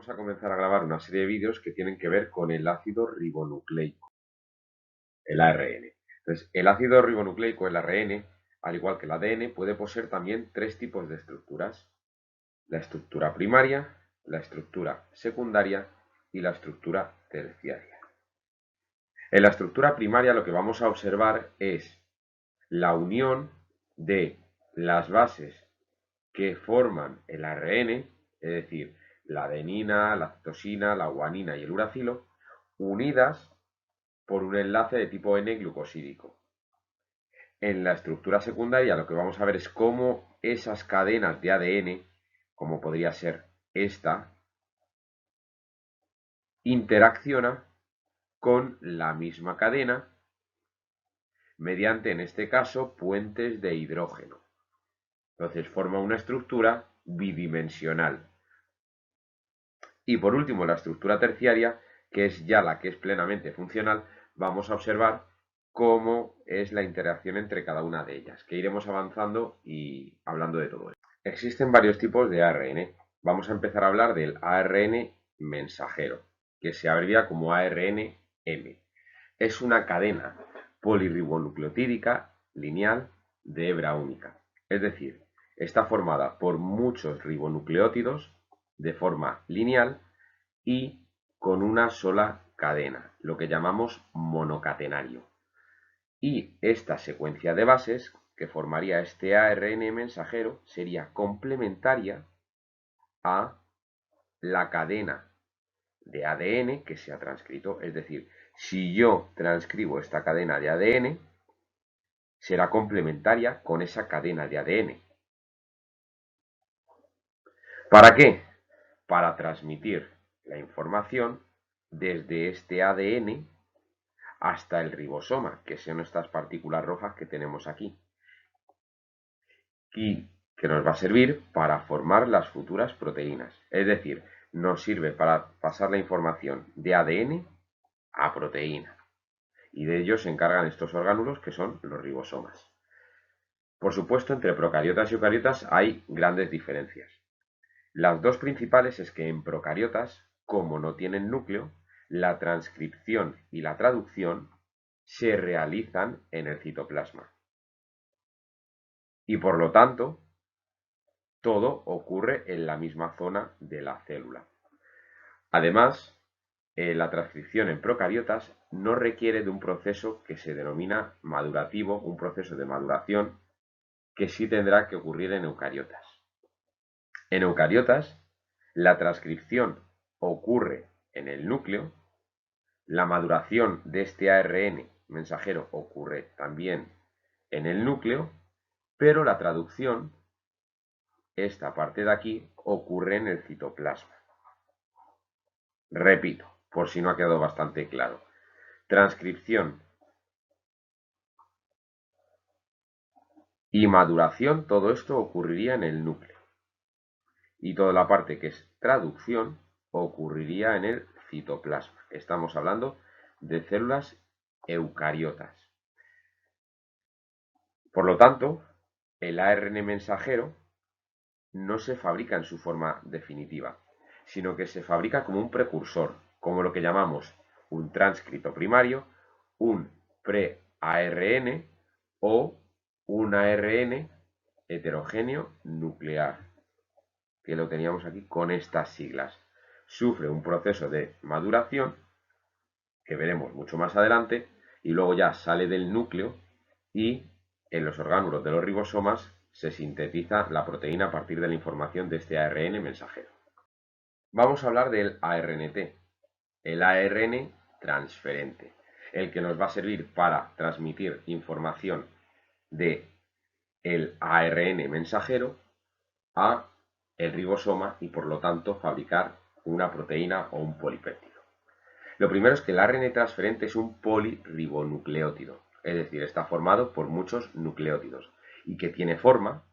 vamos a comenzar a grabar una serie de vídeos que tienen que ver con el ácido ribonucleico, el ARN. Entonces, el ácido ribonucleico, el ARN, al igual que el ADN, puede poseer también tres tipos de estructuras: la estructura primaria, la estructura secundaria y la estructura terciaria. En la estructura primaria lo que vamos a observar es la unión de las bases que forman el ARN, es decir, la adenina, la citosina, la guanina y el uracilo, unidas por un enlace de tipo N-glucosídico. En la estructura secundaria lo que vamos a ver es cómo esas cadenas de ADN, como podría ser esta, interacciona con la misma cadena mediante, en este caso, puentes de hidrógeno. Entonces forma una estructura bidimensional. Y por último, la estructura terciaria, que es ya la que es plenamente funcional, vamos a observar cómo es la interacción entre cada una de ellas, que iremos avanzando y hablando de todo esto. Existen varios tipos de ARN. Vamos a empezar a hablar del ARN mensajero, que se abrevia como ARN-M. Es una cadena polirribonucleotídica lineal de hebra única, es decir, está formada por muchos ribonucleótidos de forma lineal y con una sola cadena, lo que llamamos monocatenario. Y esta secuencia de bases que formaría este ARN mensajero sería complementaria a la cadena de ADN que se ha transcrito. Es decir, si yo transcribo esta cadena de ADN, será complementaria con esa cadena de ADN. ¿Para qué? Para transmitir la información desde este ADN hasta el ribosoma, que son estas partículas rojas que tenemos aquí, y que nos va a servir para formar las futuras proteínas. Es decir, nos sirve para pasar la información de ADN a proteína, y de ello se encargan estos orgánulos que son los ribosomas. Por supuesto, entre procariotas y eucariotas hay grandes diferencias. Las dos principales es que en procariotas, como no tienen núcleo, la transcripción y la traducción se realizan en el citoplasma. Y por lo tanto, todo ocurre en la misma zona de la célula. Además, la transcripción en procariotas no requiere de un proceso que se denomina madurativo, un proceso de maduración que sí tendrá que ocurrir en eucariotas. En eucariotas, la transcripción ocurre en el núcleo, la maduración de este ARN mensajero ocurre también en el núcleo, pero la traducción, esta parte de aquí, ocurre en el citoplasma. Repito, por si no ha quedado bastante claro. Transcripción y maduración, todo esto ocurriría en el núcleo. Y toda la parte que es traducción ocurriría en el citoplasma. Estamos hablando de células eucariotas. Por lo tanto, el ARN mensajero no se fabrica en su forma definitiva, sino que se fabrica como un precursor, como lo que llamamos un transcrito primario, un pre-ARN o un ARN heterogéneo nuclear, que lo teníamos aquí con estas siglas. Sufre un proceso de maduración, que veremos mucho más adelante, y luego ya sale del núcleo y en los orgánulos de los ribosomas se sintetiza la proteína a partir de la información de este ARN mensajero. Vamos a hablar del ARNT, el ARN transferente, el que nos va a servir para transmitir información de el ARN mensajero a el ribosoma y por lo tanto fabricar una proteína o un polipéptido. Lo primero es que el ARN transferente es un polirribonucleótido, es decir, está formado por muchos nucleótidos y que tiene forma,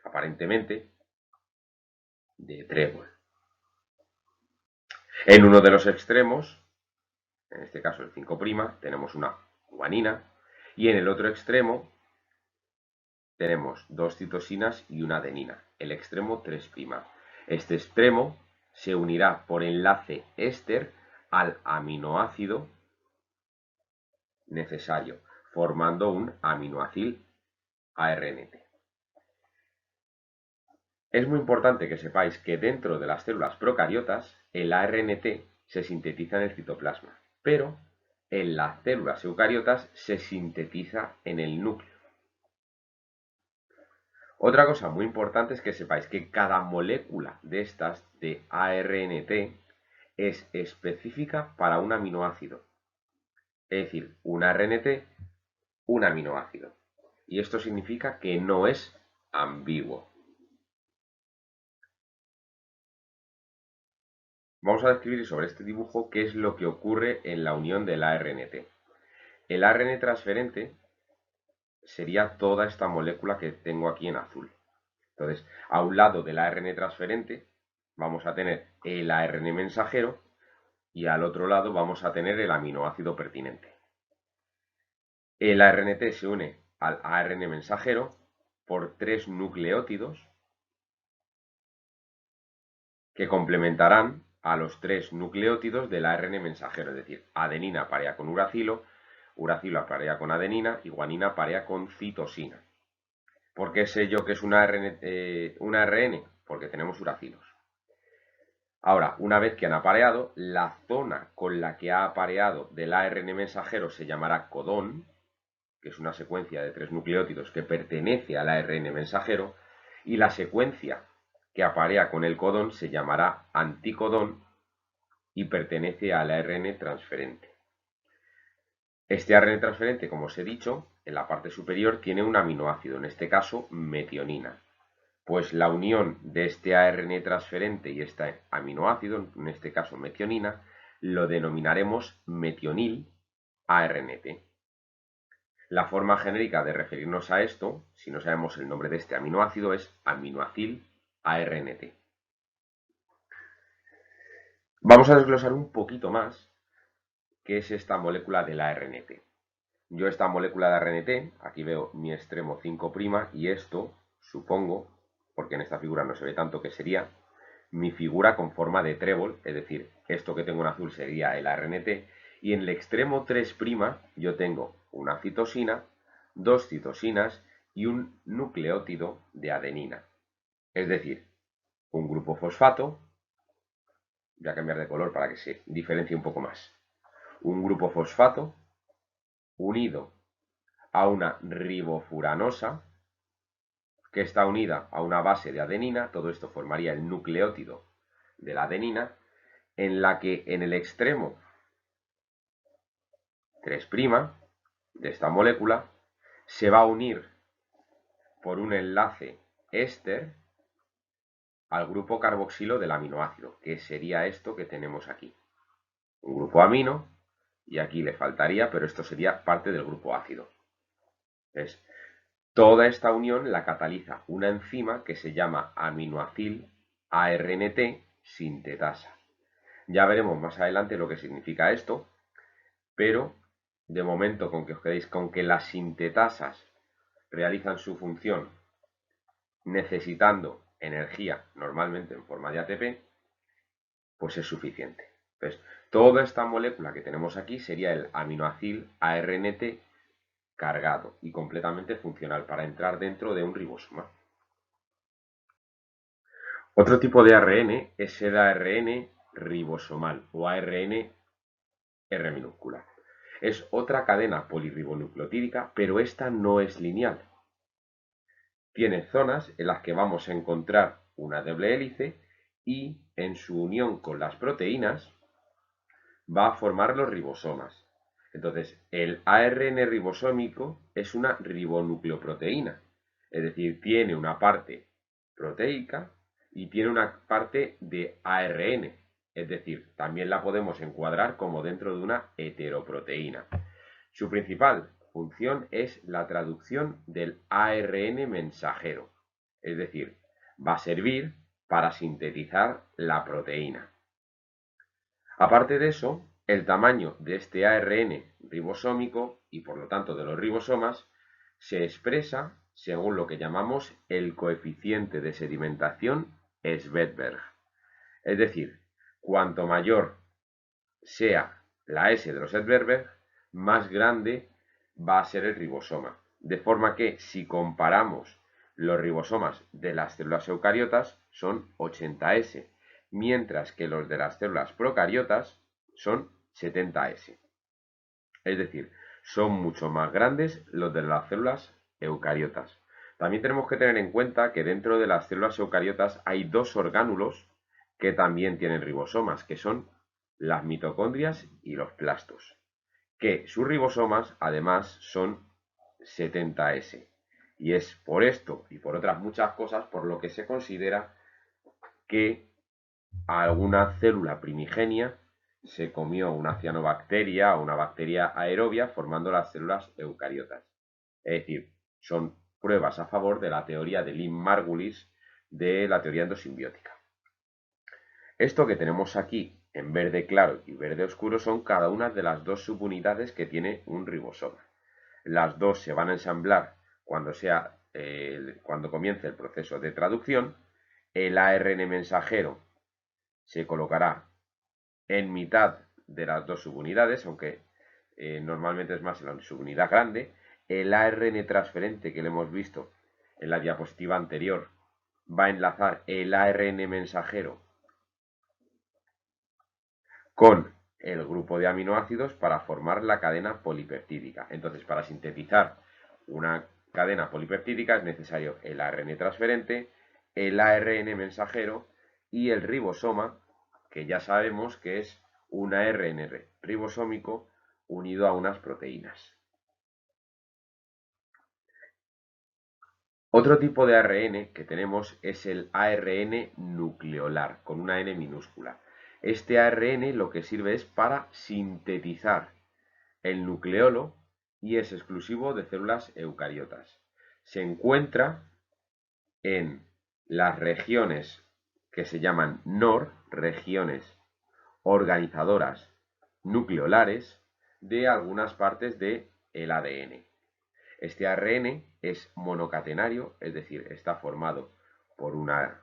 aparentemente, de trébol. En uno de los extremos, en este caso el 5', tenemos una guanina y en el otro extremo tenemos dos citosinas y una adenina, el extremo 3'. Este extremo se unirá por enlace éster al aminoácido necesario, formando un aminoácido ARNT. Es muy importante que sepáis que dentro de las células procariotas el ARNT se sintetiza en el citoplasma, pero en las células eucariotas se sintetiza en el núcleo. Otra cosa muy importante es que sepáis que cada molécula de estas de ARNT es específica para un aminoácido. Es decir, un ARNT, un aminoácido. Y esto significa que no es ambiguo. Vamos a describir sobre este dibujo qué es lo que ocurre en la unión del ARNT. El ARN transferente sería toda esta molécula que tengo aquí en azul. Entonces, a un lado del ARN transferente vamos a tener el ARN mensajero y al otro lado vamos a tener el aminoácido pertinente. El ARNT se une al ARN mensajero por 3 nucleótidos que complementarán a los 3 nucleótidos del ARN mensajero, es decir, adenina parea con uracilo, uracilo parea con adenina y guanina parea con citosina. ¿Por qué sé yo que es un ARN? Porque tenemos uracilos. Ahora, una vez que han apareado, la zona con la que ha apareado del ARN mensajero se llamará codón, que es una secuencia de 3 nucleótidos que pertenece al ARN mensajero, y la secuencia que aparea con el codón se llamará anticodón y pertenece al ARN transferente. Este ARN transferente, como os he dicho, en la parte superior tiene un aminoácido, en este caso metionina. Pues la unión de este ARN transferente y este aminoácido, en este caso metionina, lo denominaremos metionil ARNT. La forma genérica de referirnos a esto, si no sabemos el nombre de este aminoácido, es aminoacil ARNT. Vamos a desglosar un poquito más qué es esta molécula del ARNT. Yo esta molécula de ARNT, aquí veo mi extremo 5' y esto, supongo, porque en esta figura no se ve tanto, que sería mi figura con forma de trébol, es decir, esto que tengo en azul sería el ARNT, y en el extremo 3' yo tengo una citosina, 2 citosinas y un nucleótido de adenina. Es decir, un grupo fosfato, voy a cambiar de color para que se diferencie un poco más, un grupo fosfato unido a una ribofuranosa que está unida a una base de adenina, todo esto formaría el nucleótido de la adenina, en la que en el extremo 3' de esta molécula se va a unir por un enlace éster al grupo carboxilo del aminoácido, que sería esto que tenemos aquí. Un grupo amino, y aquí le faltaría, pero esto sería parte del grupo ácido. Entonces, toda esta unión la cataliza una enzima que se llama aminoacil ARNT sintetasa. Ya veremos más adelante lo que significa esto, pero de momento con que os quedéis con que las sintetasas realizan su función necesitando energía, normalmente en forma de ATP, pues es suficiente. Entonces, toda esta molécula que tenemos aquí sería el aminoacil ARNT cargado y completamente funcional para entrar dentro de un ribosoma. Otro tipo de ARN es el ARN ribosomal o ARN R minúscula. Es otra cadena polirribonucleotídica, pero esta no es lineal. Tiene zonas en las que vamos a encontrar una doble hélice y en su unión con las proteínas va a formar los ribosomas. Entonces, el ARN ribosómico es una ribonucleoproteína, es decir, tiene una parte proteica y tiene una parte de ARN, es decir, también la podemos encuadrar como dentro de una heteroproteína. Su principal función es la traducción del ARN mensajero, es decir, va a servir para sintetizar la proteína. Aparte de eso, el tamaño de este ARN ribosómico y por lo tanto de los ribosomas se expresa según lo que llamamos el coeficiente de sedimentación Svedberg. Es decir, cuanto mayor sea la S de los Edberberg, más grande va a ser el ribosoma. De forma que si comparamos los ribosomas de las células eucariotas son 80S, mientras que los de las células procariotas son 70S. Es decir, son mucho más grandes los de las células eucariotas. También tenemos que tener en cuenta que dentro de las células eucariotas hay dos orgánulos que también tienen ribosomas, que son las mitocondrias y los plastos, que sus ribosomas además son 70S. Y es por esto y por otras muchas cosas por lo que se considera que alguna célula primigenia se comió una cianobacteria o una bacteria aerobia formando las células eucariotas. Es decir, son pruebas a favor de la teoría de Lynn-Margulis de la teoría endosimbiótica. Esto que tenemos aquí en verde claro y verde oscuro son cada una de las dos subunidades que tiene un ribosoma. Las dos se van a ensamblar cuando comience el proceso de traducción. El ARN mensajero se colocará en mitad de las dos subunidades, aunque normalmente es más en la subunidad grande. El ARN transferente que le hemos visto en la diapositiva anterior va a enlazar el ARN mensajero con el grupo de aminoácidos para formar la cadena polipeptídica. Entonces, para sintetizar una cadena polipeptídica es necesario el ARN transferente, el ARN mensajero y el ribosoma, que ya sabemos que es un ARN ribosómico unido a unas proteínas. Otro tipo de ARN que tenemos es el ARN nucleolar, con una N minúscula. Este ARN lo que sirve es para sintetizar el nucleolo y es exclusivo de células eucariotas. Se encuentra en las regiones que se llaman NOR, regiones organizadoras nucleolares de algunas partes del ADN. Este ARN es monocatenario, es decir, está formado por una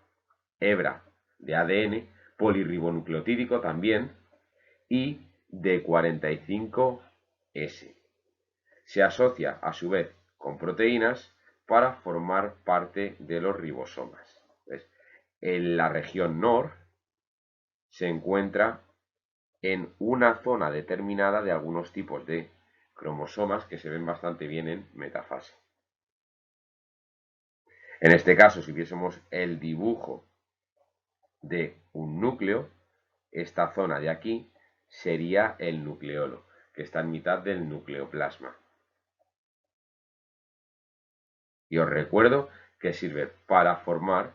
hebra de ADN, polirribonucleotídico también, y de 45S. Se asocia a su vez con proteínas para formar parte de los ribosomas. En la región NOR se encuentra en una zona determinada de algunos tipos de cromosomas que se ven bastante bien en metafase. En este caso, si viésemos el dibujo de un núcleo, esta zona de aquí sería el nucleolo, que está en mitad del nucleoplasma. Y os recuerdo que sirve para formar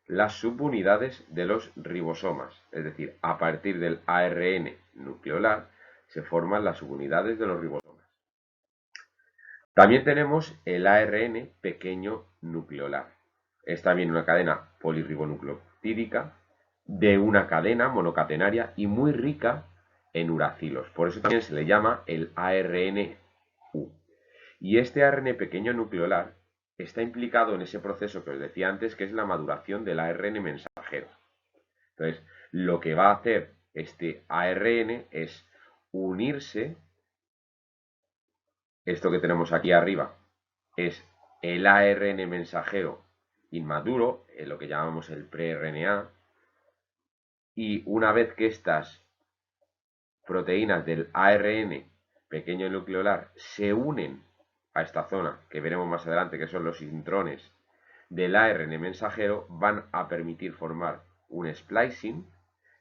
las subunidades de los ribosomas, es decir, a partir del ARN nucleolar se forman las subunidades de los ribosomas. También tenemos el ARN pequeño nucleolar. Es también una cadena polirribonucleotídica de una cadena monocatenaria y muy rica en uracilos. Por eso también se le llama el ARN-U. Y este ARN pequeño nucleolar está implicado en ese proceso que os decía antes, que es la maduración del ARN mensajero. Entonces, lo que va a hacer este ARN es unirse. Esto que tenemos aquí arriba es el ARN mensajero inmaduro, lo que llamamos el pre-RNA, y una vez que estas proteínas del ARN pequeño nucleolar se unen a esta zona, que veremos más adelante, que son los intrones del ARN mensajero, van a permitir formar un splicing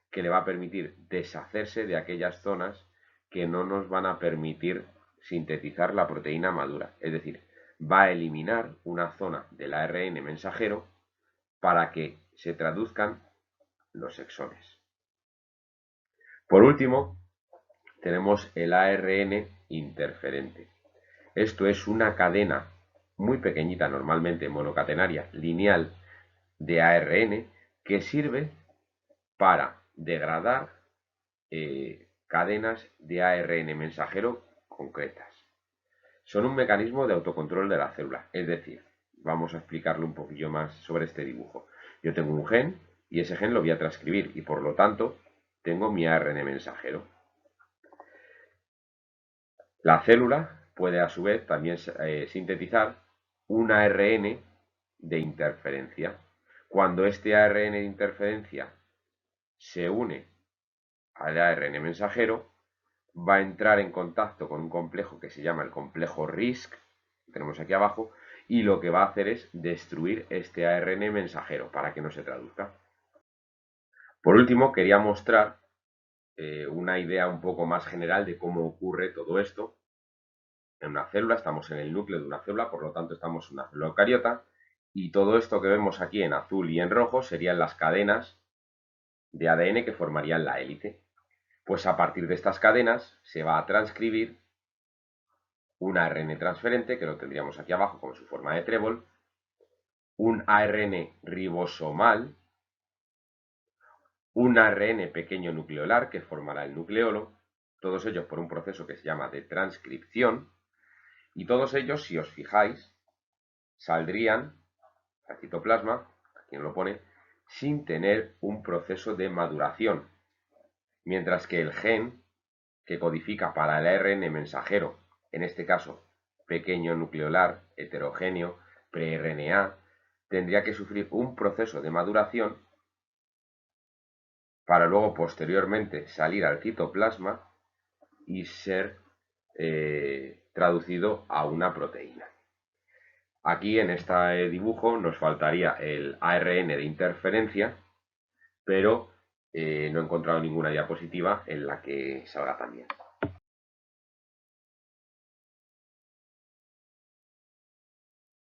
que le va a permitir deshacerse de aquellas zonas que no nos van a permitir sintetizar la proteína madura. Es decir, va a eliminar una zona del ARN mensajero para que se traduzcan los exones. Por último, tenemos el ARN interferente. Esto es una cadena muy pequeñita, normalmente monocatenaria, lineal, de ARN que sirve para degradar cadenas de ARN mensajero concretas. Son un mecanismo de autocontrol de la célula, es decir, vamos a explicarlo un poquillo más sobre este dibujo. Yo tengo un gen y ese gen lo voy a transcribir y por lo tanto tengo mi ARN mensajero. La célula puede a su vez también sintetizar un ARN de interferencia. Cuando este ARN de interferencia se une al ARN mensajero, va a entrar en contacto con un complejo que se llama el complejo RISC, que tenemos aquí abajo, y lo que va a hacer es destruir este ARN mensajero para que no se traduzca. Por último, quería mostrar una idea un poco más general de cómo ocurre todo esto. En una célula, estamos en el núcleo de una célula, por lo tanto estamos en una célula eucariota, y todo esto que vemos aquí en azul y en rojo serían las cadenas de ADN que formarían la hélice. Pues a partir de estas cadenas se va a transcribir un ARN transferente, que lo tendríamos aquí abajo con su forma de trébol, un ARN ribosomal, un ARN pequeño nucleolar que formará el nucleolo, todos ellos por un proceso que se llama de transcripción, y todos ellos, si os fijáis, saldrían al citoplasma, aquí nos lo pone, sin tener un proceso de maduración, mientras que el gen que codifica para el ARN mensajero, en este caso pequeño nucleolar, heterogéneo, pre-RNA, tendría que sufrir un proceso de maduración para luego posteriormente salir al citoplasma y ser traducido a una proteína. Aquí en este dibujo nos faltaría el ARN de interferencia, pero no he encontrado ninguna diapositiva en la que salga también.